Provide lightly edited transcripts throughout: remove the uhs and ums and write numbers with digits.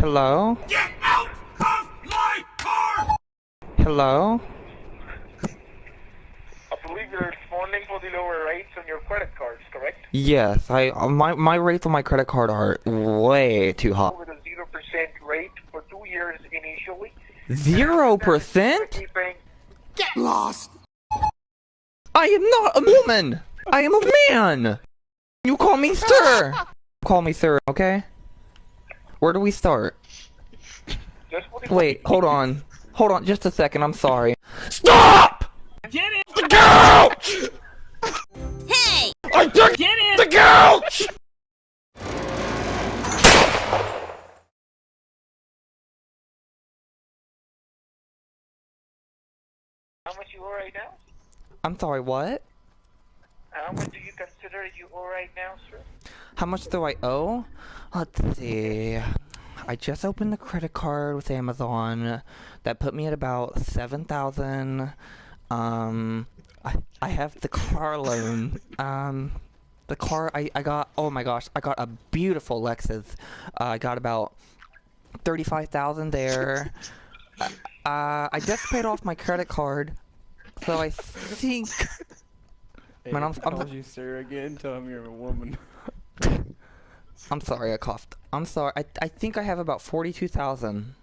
Hello? Get out of my car! Hello? I believe you're responding for the lower rates on your credit cards, correct? Yes, my rates on my credit card are way too high. With a 0% rate for 2 years initially. 0%? Get lost! I am not a woman! I am a man! You call me sir! Call me sir, okay? Where do we start? Wait, hold on. Hold on just a second, I'm sorry. STOP! Get in! The couch! Hey! I took Get in! the couch! How much you owe right now? I'm sorry, what? How much do you consider you owe right now, sir? How much do I owe? Let's see. I just opened the credit card with Amazon. That put me at about 7,000. I have the car loan. The car I got, oh my gosh, I got a beautiful Lexus. I got about 35,000 there. I just paid off my credit card. So I think... Hey, Man, if he calls you sir again, tell him you're a woman. I'm sorry, I coughed. I'm sorry. I think I have about 42,000.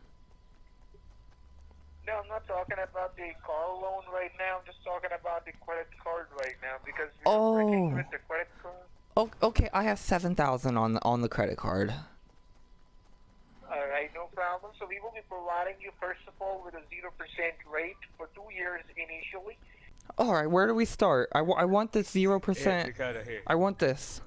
No, I'm not talking about the car loan right now. I'm just talking about the credit card right now because we're working with the credit card. Oh, okay. I have 7,000 on the credit card. Alright, no problem. So we will be providing you, first of all, with a 0% rate for 2 years initially. Alright, where do we start? I want this 0%. Here. I want this.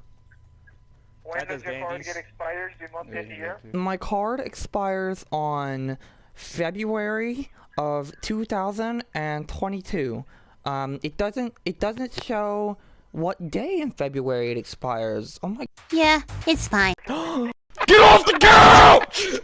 When does your card get expired? The month and the year? My card expires on February of 2022. It doesn't show what day in February it expires. Oh my... Yeah, it's fine. Get off the couch!